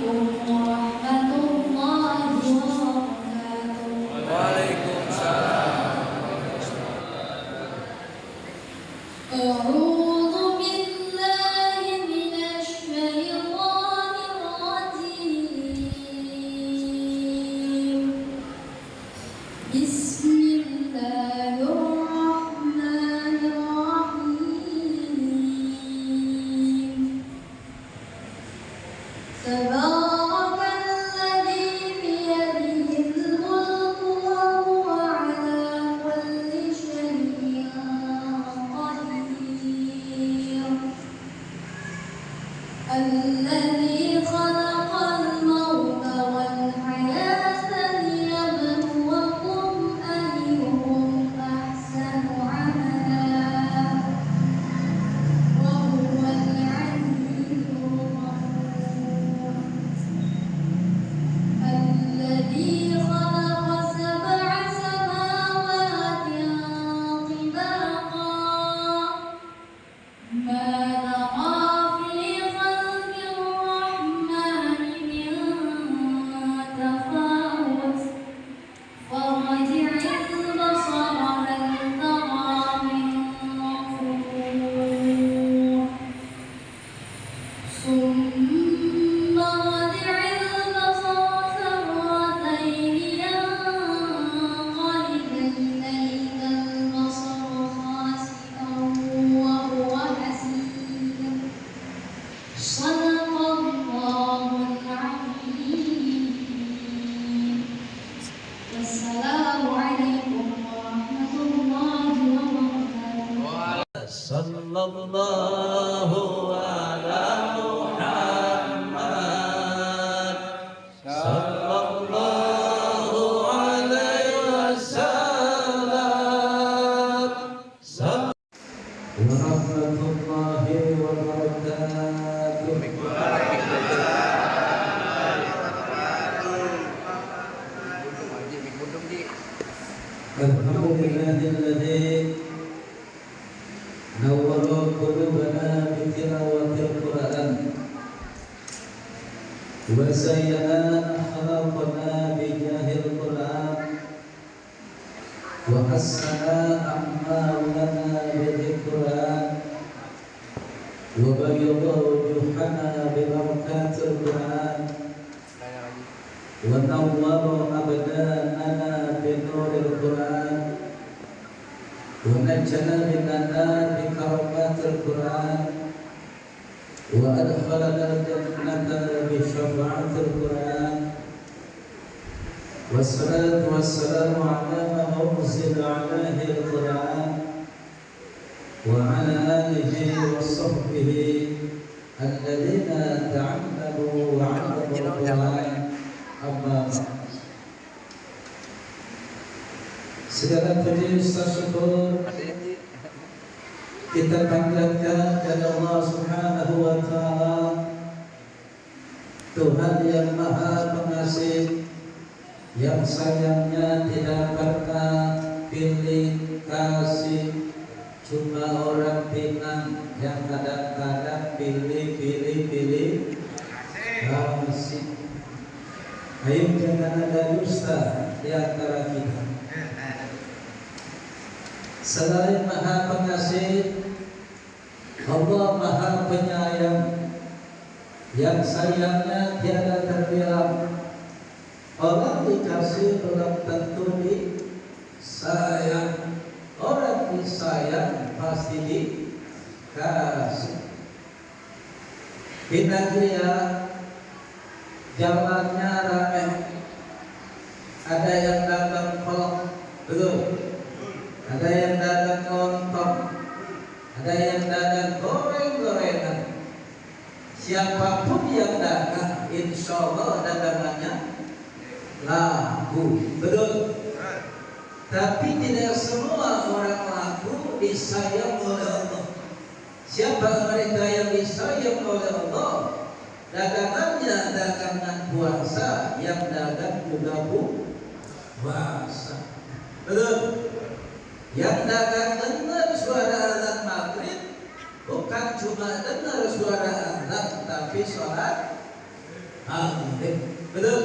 warahmatullahi wabarakatuh. Waalaikumsalam. A'udzu billahi minasy syaithanir rajim. Bismillahirrahmanirrahim. Tabarakalladzi biyadihil mulku wa huwa ala kulli syai'in qadir. Alladzi khalaqal mauta wal hayata liyabluwakum ayyukum ahsanu amala wa huwal aliyyul ghafur. Alladzi khalaqa sab'a samawati tibaqa ma nara fi khalqir rahmani min tafawut farji'il basara hal tara min futur summa rji'il basara karratayni yanqalib ilayka al-basaru khasi'an wa huwa hasir. Shadaqallahul azim. Wassalamualaikum warahmatullahi wabarakatuh. Sallallahu ala Muhammad sallallahu alaihi wasallam. Warahmatullahi wabarakatuh. Alhamdulillahilladzi nawwara qulubana bi tilawatil Qur'an wa zayyana akhlaqana bi jahil Qur'an wa hassana a'malana bil Qur'an wa bayyada wujuhana bi barakatil Qur'an wa nawwara abdanana bi nuril Qur'an wa najjana minan nar bi karamatil Qur'an wa adkhalana al-jannata bi syafa'atil Qur'an. Wassalatu wassalamu ala man unzila alaihi al-Qur'an wa ala alihi wa sahbihi alladhina ta'allamu wa 'allamahu al-Qur'an. Amma ba'd. Segala puji syukur kita panjatkan kepada Allah Subhanahu wa taala, Tuhan yang Maha Pengasih, yang sayangnya tidak pernah pilih kasih. Cuma orang pinang yang kadang-kadang pilih kasih. Ayo jangan ada dusta di antara kita. Selain Maha Pengasih, Allah Maha Penyayang, yang sayangnya tiada terbilang. Orang dikasih belum tentu disayang. Orang disayang pasti dikasih. Di negeri jalannya ramai, ada yang dagang kolak, belum? Ada yang dagang lontong, ada yang dagang goreng-gorengan. Siapapun yang dagang, insya Allah dagangannya laku, betul? Tapi tidak semua orang laku disayang oleh Allah. Siapa mereka yang disayang oleh Allah? Dagangannya dagangan puasa, yang dagang juga puasa, betul? Yang dagang dengar suara azan maghrib, bukan cuma dengar suara azan, tapi sholat Betul?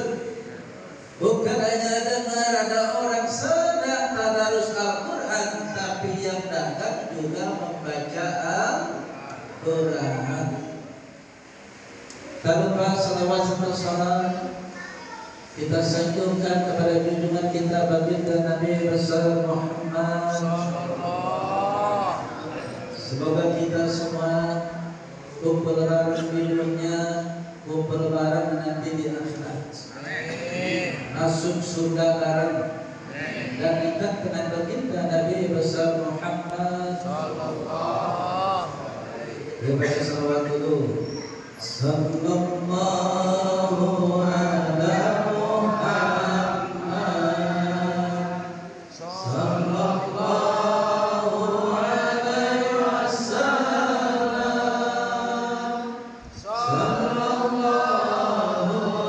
Bukan hanya dengar ada orang sedang tadarus Al-Quran, tapi yang datang juga membaca Al-Quran. Tak lupa salawat serta salam kita sanjungkan kepada junjungan kita baginda Nabi besar Muhammad. Semoga kita semua kumpul bareng di dunia, kumpul bareng nanti di akhirat. Masuk surga bareng dan dekat dengan baginda Nabi besar Muhammad. Ya, baca salawat dulu. Sallallahu ala Muhammad. Sallallahu alaihi wasallam. Sallallahu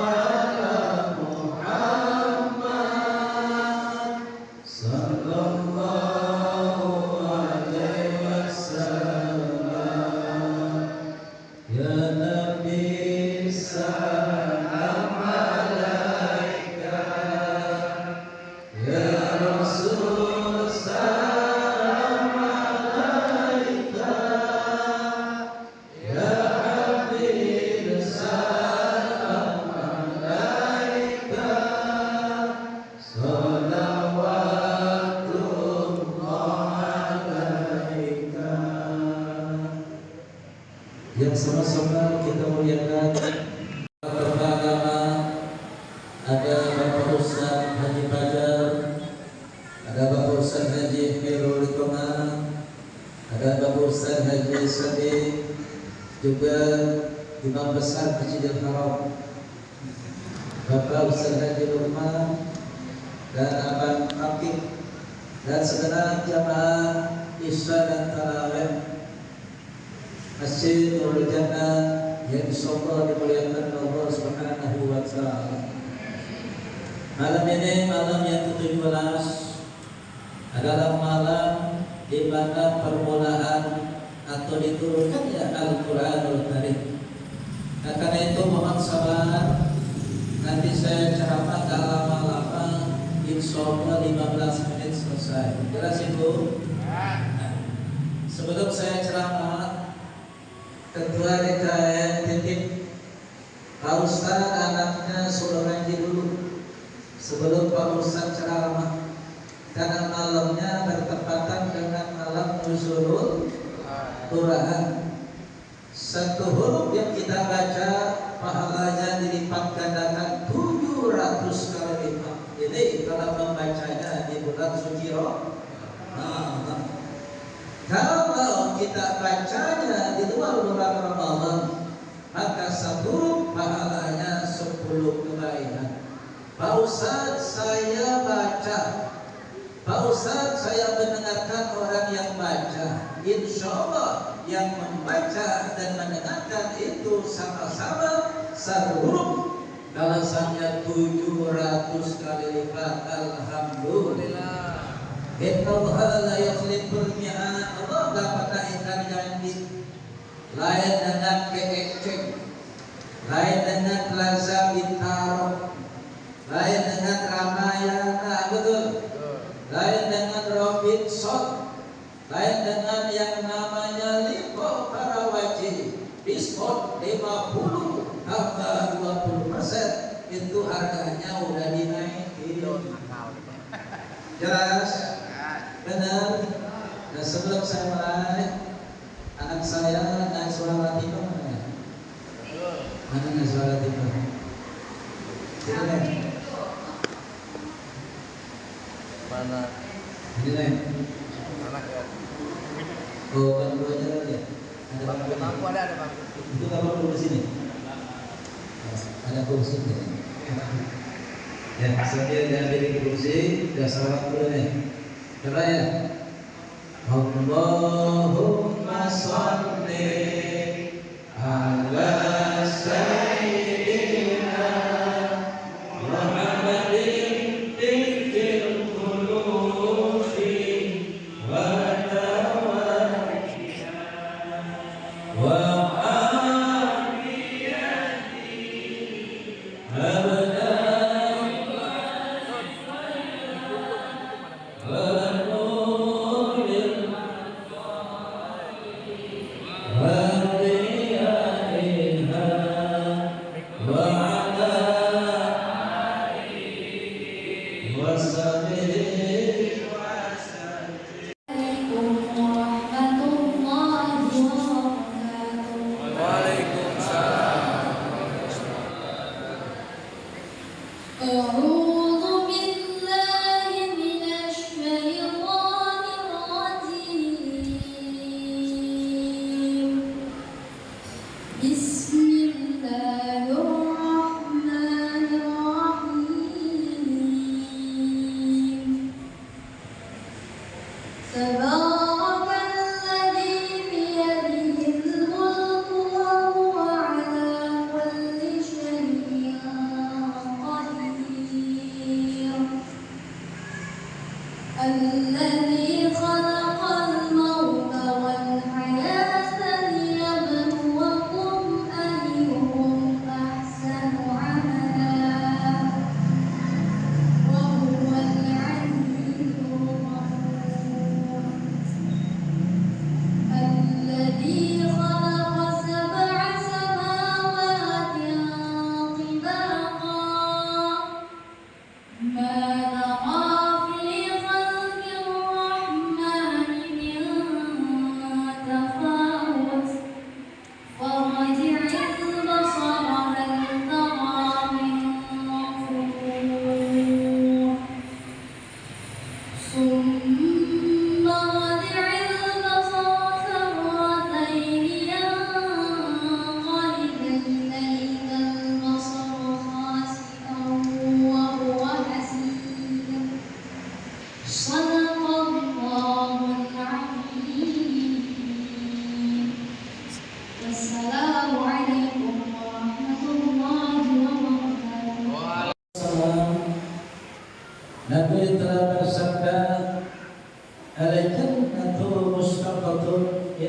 ala Muhammad. Sallallahu alaihi wasallam. Ya Nabi salam alaika, ya Rasul salam alaika, ya Habib salam alaika, salawatullah alaika. Yang sama-sama kita muliakan pertama ada Bapak Ustaz Haji Fajar, ada Bapak Ustaz Haji Khairul Iqamah, ada Bapak Ustaz Haji Sadiq, juga Imam Besar Masjidil Haram, Bapak Ustaz Haji Luqman, dan Abang Akib, dan segenap jamaah Isya dan Tarawih Masjid Nurul Jannah yang insyaallah dimuliakan Allah Subhanahu wa taala. Malam ini malam yang ke-17 adalah malam di mana permulaan atau diturunkannya Al-Qur'anul Karim. Nah, karena itu mohon sabar. Nanti saya ceramah gak lama-lama, insyaallah 15 menit selesai. Jelas itu? Nah, sebelum saya ceramah, Ketua DKM titip Pak Ustaz anaknya suruh ngaji dulu sebelum Pak Ustaz ceramah, karena malamnya bertepatan dengan malam nuzulul Quran. Satu huruf yang kita baca pahalanya dilipat gandakan 700 kali lipat. Ini kalau membacanya di bulan suci Ramadan. Kalau kita bacanya di luar bulan Ramadan, maka satu pahalanya 10 kebaikan. Pak Ustaz saya baca, Pak Ustaz saya mendengarkan orang yang baca. Insya Allah yang membaca dan mendengarkan itu sama-sama satu huruf, balasannya 700 kali lipat. Alhamdulillah. Inna Allah la yakhliful mi'ad. Allah tak pernah ingkar janji. Lain dengan keekceng, lain dengan Plaza Bintaro, lain dengan Ramayana, betul. Lain dengan Robinson, lain dengan yang namanya Lipo para wajib diskon 50 tambah 20%. Itu harganya udah dinaikin. Jelas? Benar. Nah, sebelum saya mulai, anak saya Najwa Latifah mana ya? Mana Najwa Latifah? Sini. Mana? Ini nih. Anak ya. Oh, bangku aja lagi. Ada Bangku ada bangku. Itu kalau dulu di sini. Ada kursi ya. Ya, sambil diambil di kursi, udah salat dulu nih. Coba ya. Allahumma sholli ala sayyidina Muhammadin fil qulubi wa tawajjih wa afiyati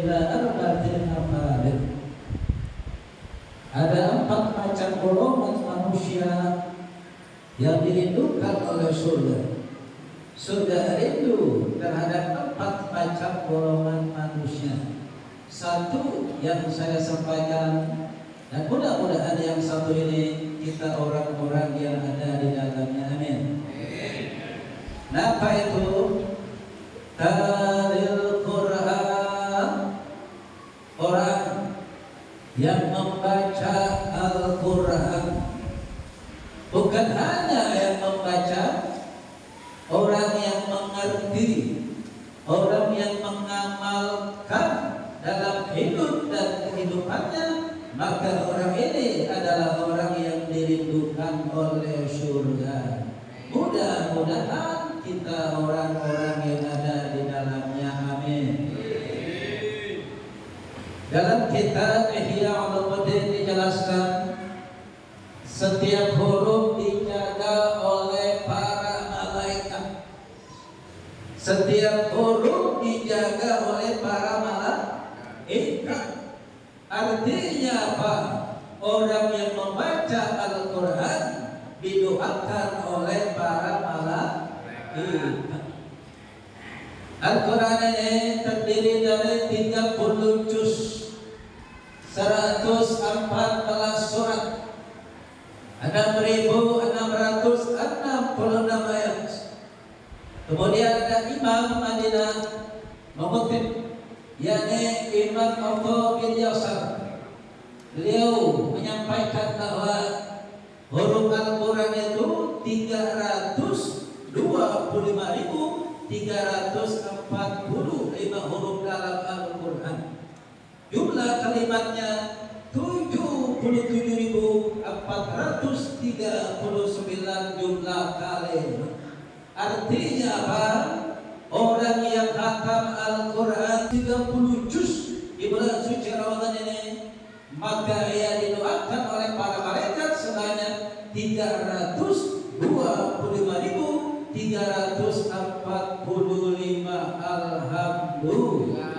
ila arba'atin afalin. Ada 4 macam golongan manusia yang dirindukan oleh surga. Surga rindu terhadap 4 macam golongan manusia. Satu yang saya sampaikan, dan mudah-mudahan yang satu ini kita orang-orang yang ada di dalamnya. Amin. Apa itu? Talil Quran, orang yang membaca Al-Quran. Bukan hanya yang membaca, orang yang mengerti, orang yang mengamalkan dalam hidup dan kehidupannya, maka orang ini adalah orang yang dirindukan oleh surga. Mudah-mudahan kita orang-orang yang ada di dalamnya. Amin. Dalam kitab Ihya Ulumuddin dijelaskan, setiap huruf dijaga oleh para malaikat. Setiap huruf dijaga oleh para malaikat. Artinya apa? Orang yang membaca Al-Quran didoakan oleh para malaikat. Al-Quran ini terdiri dari 30 juz, 114 surat, 6.666 ayat. Kemudian ada Imam Madinah mengutip, yakni Imam Abu bin Yasar. Beliau menyampaikan bahwa huruf Al-Quran itu 325.345 huruf dalam Al-Quran. Jumlah kalimatnya 77.439 jumlah kalimat. Artinya apa? Orang yang khatam Al-Quran 30 juz di bulan suci Ramadan ini, maka ia didoakan oleh para malaikat sebanyak 325.345. Alhamdulillah.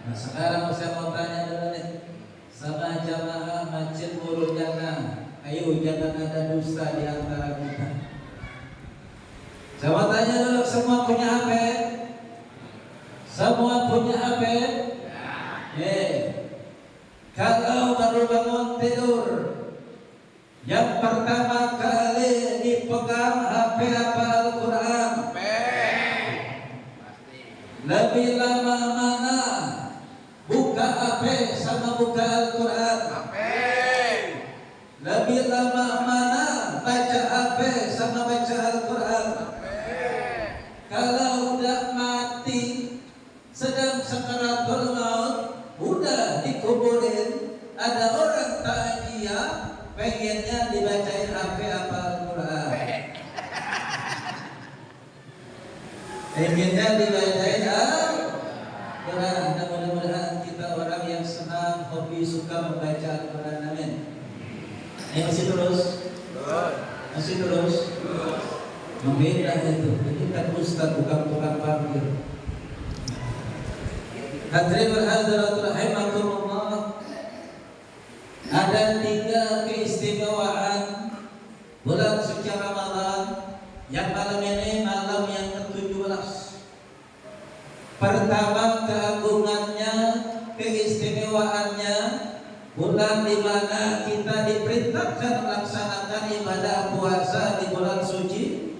Nah, sekarang saya mau tanya dulu nih sama jamaah Masjid Nurul Jannah. Ayo, jangan ada dusta di antara kita. Saya mau tanya dulu, semua punya HP? Semua punya HP? Kalau baru bangun tidur, yang pertama kali dipegang HP apa Al-Quran? Lebih lama mana buka HP sama buka Al-Quran? Lebih lama mana baca HP sama baca Al-Quran? Kalau udah mati, sedang sakaratul maut, udah dikuburin, ada orang takziah pengennya dibacain HP apa Al-Quran? Pengennya dibacain Al-Quran. Dan mudah-mudahan kita orang yang senang, hobi, suka membaca Al-Quran. Amin. Masih terus? Masih terus? Membeda itu. Ini kan ustaz, bukan tukang parkir. Hadirin berhadirat rahimakumullah. Ada 3 keistimewaan bulan suci Ramadan, yang malam ini malam yang ke-17. Pertama, keagungannya, keistimewaannya, bulan di mana kita diperintahkan melaksanakan ibadah puasa di bulan suci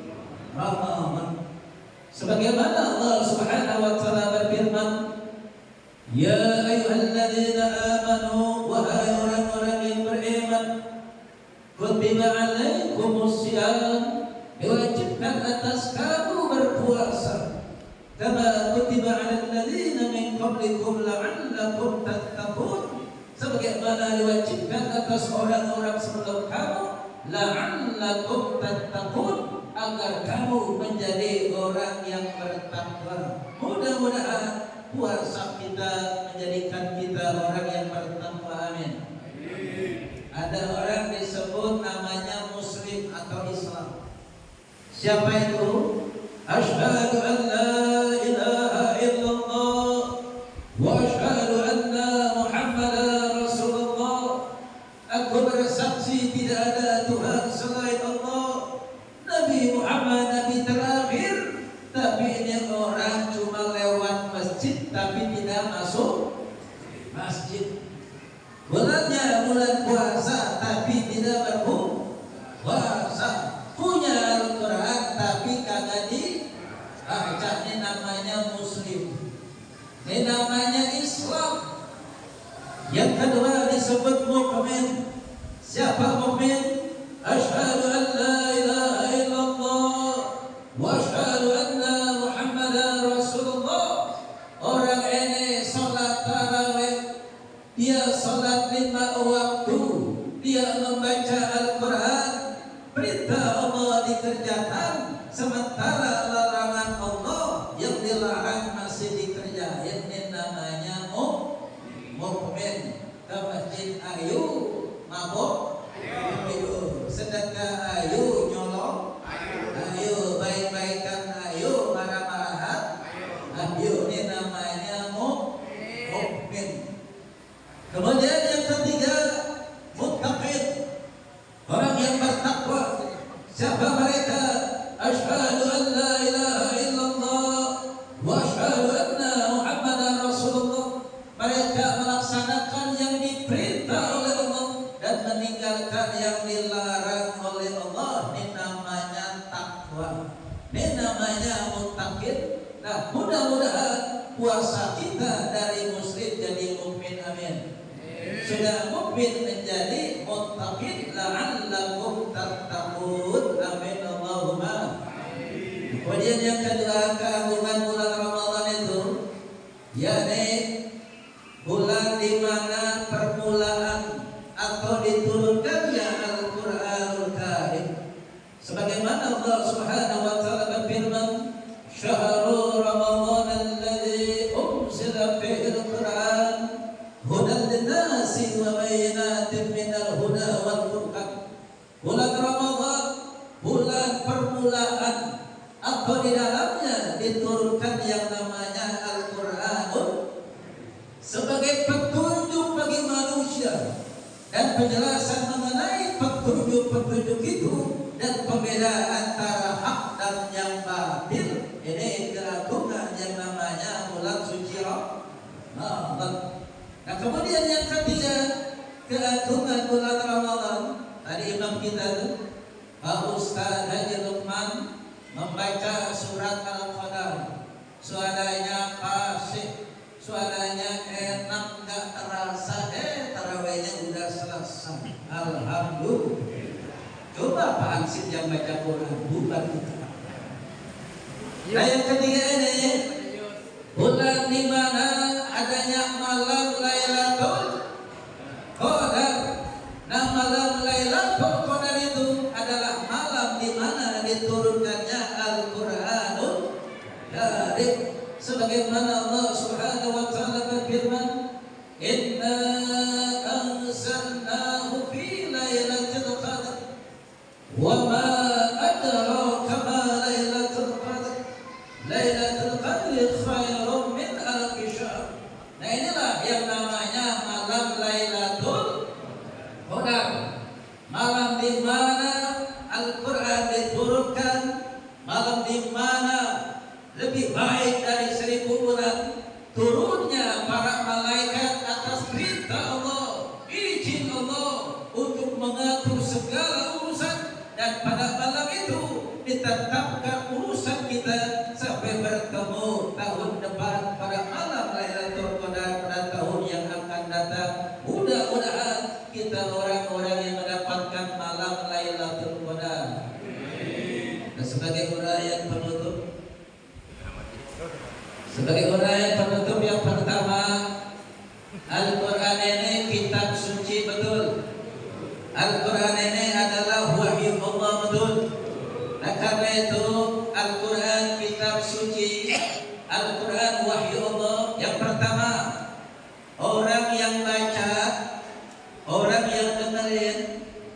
Ramadan. Sebagaimana Allah Subhanahu wa taala berfirman, ya ayyuhalladzina amanu, wahai orang-orang yang beriman, kutiba alaikumus syiyam, diwajibkan atas kamu berpuasa, kama kutiba alal ladzina min qablikum la'allakum tattaqun, sebagaimana diwajibkan atas orang-orang sebelum kamu, la'allakum tattaqun, agar kamu menjadi orang yang bertakwa. Mudah-mudahan puasa kita menjadikan kita orang yang bertakwa. Amin. Ada orang disebut namanya Muslim atau Islam. Siapa itu? Asyhadu an la ilaha illallah wa asyhadu masjid. Bulannya bulan puasa tapi tidak berpuasa. Punya Al-Quran tapi kagak dibaca. Ini namanya muslim. Ini namanya Islam. Yang kedua disebut mukmin. Siapa mukmin? Asyhadu an la ilaha illallah wa asyhadu anna Muhammadar Rasulullah. Orang ini salat tarawih, dia salat 5 waktu, dia membaca Al-Quran, perintah Allah dikerjakan, sementara larangan Allah yang dilarang masih dikerjain. Ini namanya mukmin. Ke masjid ayo mabok, ayo sedekah, ayo nyolong, ayo baik-baikan, ayo marah-marahan, ayo. Ini namanya mukmin. Kemudian yang ketiga muttaqin, orang yang bertakwa. Siapa mereka? Asyhadu an la ilaha illallah wa asyhadu anna Muhammadar Rasulullah. Mereka melaksanakan yang diperintah oleh Allah dan meninggalkan yang dilarang oleh Allah. Ini namanya takwa. Ini namanya muttaqin. Nah, mudah-mudahan puasa kita dari muslim jadi mukmin. Amin. Sudah mukmin menjadi muttaqin, la'allakum tattaqun. Amin Allahumma. Kemudian yang kedua, keagungan bulan Ramadan itu yakni bulan di mana permulaan atau diturunkannya Al-Qur'anul Karim. Sebagaimana Allah Subhanahu wa taala berfirman, "Syahrul Ramadan alladzi unzila fihi al-Qur'an hudan lin-nasi wa bayyinatin minal huda wal furqan." Bulan Ramadan, bulan permulaan atau di dalamnya diturunkan yang namanya Al-Qur'anul sebagai petunjuk bagi manusia dan penjelasan mengenai petunjuk-petunjuk itu dan pembedaan antara hak dan yang batil. Ini keagungan yang namanya bulan suci Ramadan. Nah, kemudian yang ketiga, keagungan bulan Ramadan. Tadi imam kita tuh Pak Ustaz Haji Lukman membaca surat Al-Qadar. Suaranya fasih, suaranya enak, gak terasa. Tarawihnya udah selesai. Alhamdulillah. Coba Pak Ansip yang baca Quran, bukan kita. Nah, yang ketiga ini bulan di mana adanya malam Lailatul Qadar. Nah, malam Lailatul Qadar itu adalah malam di mana diturunkannya Al-Qur'anul Karim. Sebagaimana Allah Subhanahu wa taala berfirman, "Inna anzalnahu fi lailatul qadar wa ma adraka ma lailatul qadar. Lailatul qadri khairun min alfi syahr." Nah, inilah yang namanya malam Lailatul Qadar. Malam di mana Al-Qur'an diturunkan, malam di mana lebih baik dari 1000 bulan turunnya para malaikat atas perintah Allah, izin Allah untuk mengatur segala urusan, dan pada malam itu ditetapkan urusan kita sampai bertemu tahun depan pada malam Lailatul Qadar pada tahun yang akan datang. Mudah-mudahan kita orang-orang yang mendapatkan malam Lailatul Qadar. Dan sebagai uraian penutup, yang pertama, Al-Quran ini kitab suci betul. Al-Quran ini adalah wahyu Allah betul. Nah, karena itu Al-Quran kitab suci, Al-Quran wahyu Allah. Yang pertama, orang yang baca, orang yang dengerin,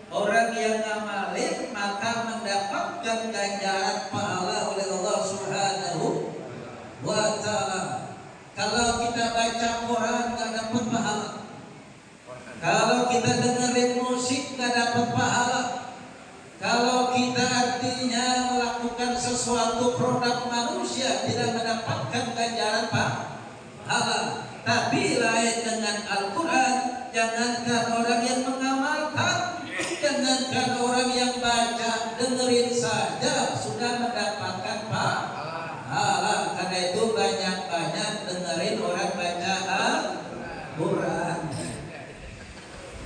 orang yang ngamalin, maka mendapatkan ganjaran pahala oleh Allah Subhanahu wa ta'ala. Kalau kita baca Quran gak dapat pahala. Kalau kita dengerin musik gak dapat pahala. Kalau kita artinya melakukan sesuatu produk manusia tidak mendapatkan ganjaran pahala. Tapi lain dengan Al-Quran. Jangankan orang yang mengamalkan, jangankan orang yang baca, dengerin saja sudah mendapatkan pahala. Karena itu banyak-banyak dengerin orang baca Al-Quran.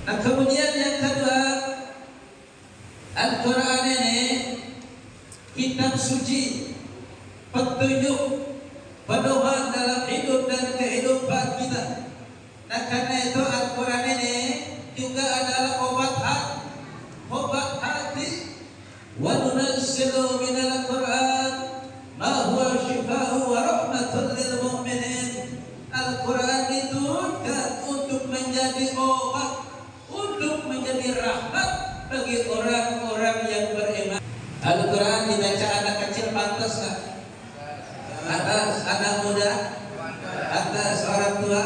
Nah, kemudian yang kedua, Al-Quran ini kitab suci, petunjuk, pedoman dalam hidup dan kehidupan kita. Nah, karena itu Al-Quran ini juga adalah obat hati. Wa nunazzilu minal Quran ma huwa shifaa'un wa rahmatun lil mu'minin. Al-Quran diturunkan untuk menjadi obat, untuk menjadi rahmat bagi orang-orang yang beriman. Al-Quran dibaca anak kecil pantas nggak? Atas anak muda, atas orang tua,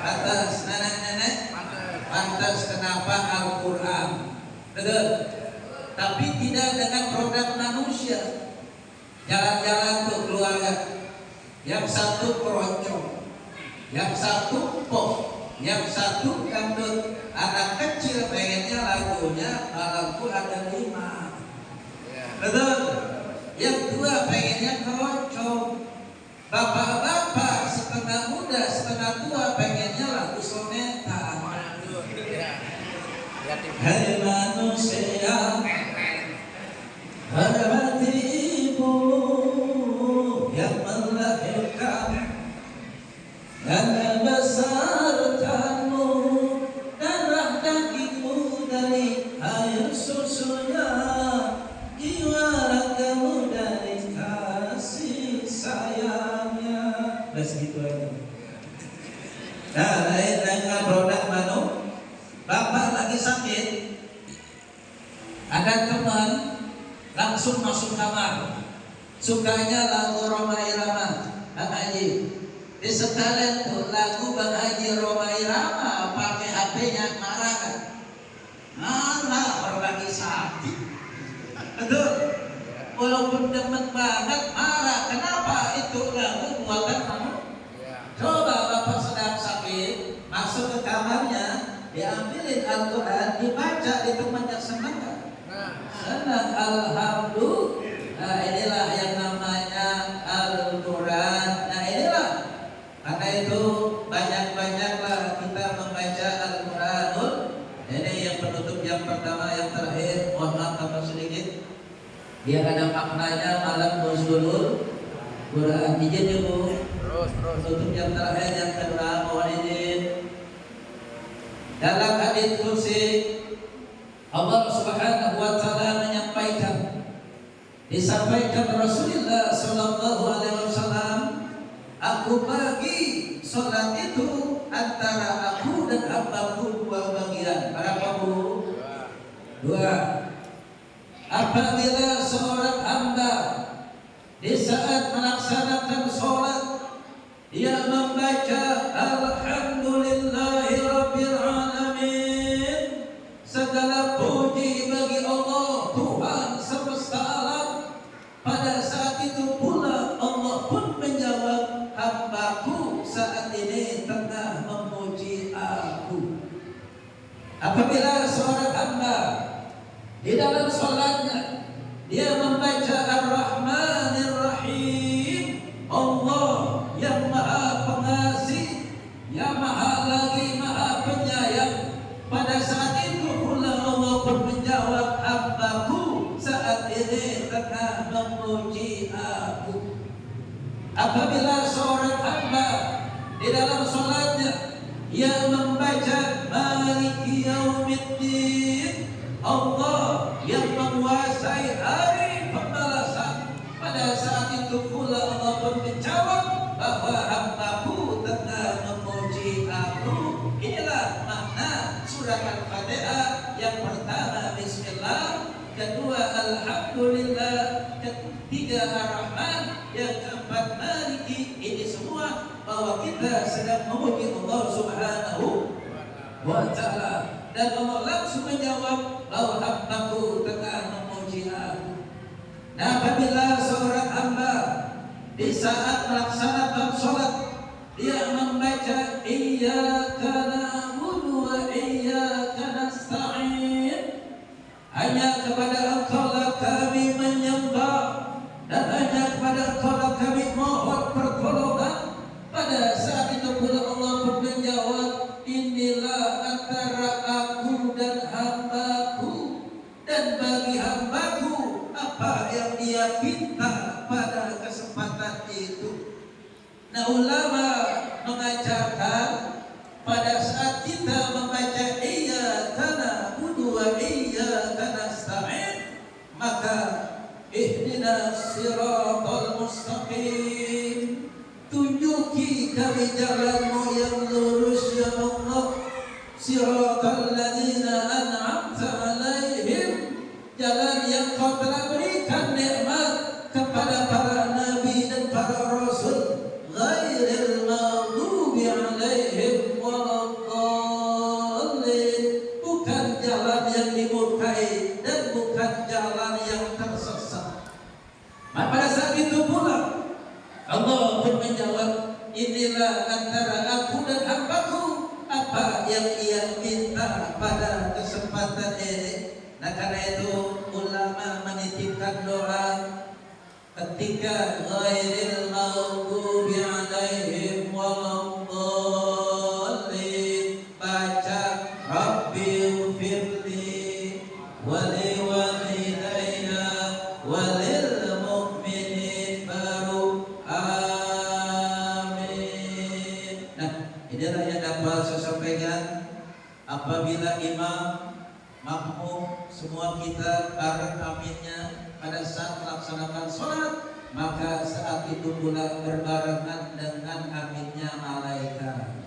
atas nenek-nenek, pantas. Kenapa? Al-Quran. Betul. Tapi tidak dengan produk manusia. Jalan-jalan tuh keluarga, yang satu keroncong, yang satu pop, yang satu dangdut. Anak kecil pengennya lagunya lagu ada 5. Betul. Yang dua pengennya keroncong. Bapak-bapak setengah muda setengah tua pengennya lagu soneta. Hai manusia, hormati ibu yang melahirkan dan membesarkanmu, darah dagingmu dari air susunya, jiwa ragamu dari kasih sayangnya. Bas gitu aja. Nah, lain dengan produk manu. Bapak lagi sakit, ada teman langsung masuk kamar, sukanya lagu Roma Irama, Bang Haji. Di sekalian tuh lagu Bang Haji Roma Irama, pakai HP-nya marah kan? Marah orang lagi sakit. Betul. Walaupun demen banget marah. Kenapa? Itu lagu buatan kamu. Coba bapak sedang sakit, masuk ke kamarnya, diambilin Al-Quran, dibaca, itu banyak semangat. Senang, alhamdulillah. Nah, inilah yang namanya Al-Quran. Nah, inilah. Karena itu banyak-banyaklah kita membaca Al-Quranul. Ini yang penutup yang pertama, yang terakhir. Mohon maaf tambah sedikit. Biar ada maknanya malam nuzulul Quran. Izin ya Bu. Terus. Penutup yang terakhir, yang kedua, mohon izin. Dalam hadits kursi Allah Subhanahu wa taala menyampaikan, disampaikan Rasulullah sallallahu alaihi wasallam, aku bagi salat itu antara aku dan hambaku 2 bagian. Berapa Bu? 2. Apabila seorang hamba di saat melaksanakan salat dia membaca alhamdulillahi rabbil alamin, segala puji bagi Allah Tuhan semesta alam, pada saat itu pula Allah pun menjawab, hambaku saat ini tengah memuji aku. Apabila seorang hamba di dalam salatnya dia membaca Ar-Rahmanir Rahim, Allah yang Maha Pengasih, yang Maha Penyayang, pada saat itu pula Allah pun menjawab, hambaku saat ini tengah memuji aku. Apabila seorang hamba di dalam salatnya yang membaca Maliki Yaumiddin, Allah yang menguasai hari pembalasan, pada saat itu pula Allah pun menjawab bahwa hambaku tengah memuji aku. Inilah makna surat Al-Fatihah. Yang pertama Bismillah, kedua Alhamdulillah, ketiga Ar-Rahman, yang keempat Maliki. Ini semua bahwa kita sedang memuji Allah Subhanahu wa ta'ala, dan Allah langsung menjawab bahwa hambaku tengah memuji aku. Nah, apabila seorang hamba di saat melaksanakan sholat dia membaca iyyaka na'budu wa iyyaka nasta'in, hanya kepada Engkau kami menyembah dan hanya kepada Engkau kami mohon pertolongan. Pada saat itu pula Allah pun menjawab, inilah antara aku dan hambaku, dan bagi hambaku apa yang dia minta pada kesempatan itu. Nah, ulama mengajarkan pada saat kita membaca iyyaka na'budu wa iyyaka nasta'in, maka ihdinas siratal mustaqim, tunjuki kami jalanmu yang lurus ya Allah, siratal ladzina an'amta alaihim, jalan yang Kau telah berikan nikmat kepada para nabi dan para rasul, ghairil maghdubi alaihim waladdallin, bukan jalan yang dimurkai dan bukan jalan yang tersesat. Nah, pada saat itu pula Allah pun menjawab, inilah antara aku dan hambaku apa yang ia minta pada kesempatan ini. Nah, karena itu ulama menitipkan doa ketika ghairil maghdubi alaihim waladdallin, baca rabbighfirli wa liwalidayya wa lil mu'minin, baru amin. Nah, inilah yang dapat saya sampaikan. Apabila imam, makmum, semua kita bareng aminnya pada saat melaksanakan sholat, maka saat itu pula berbarengan dengan aminnya malaikat.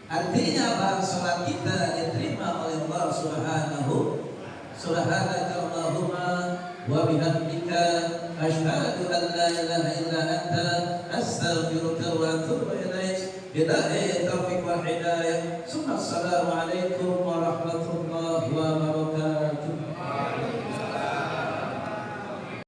Artinya bahwa sholat kita diterima oleh Allah Subhanahu. Subhanaka Allahumma wa bihamdika asyhadu an la ilaha illa anta astaghfiruka wa atubu ilaik. Billahi taufiq wal hidayah. Assalamualaikum warahmatullahi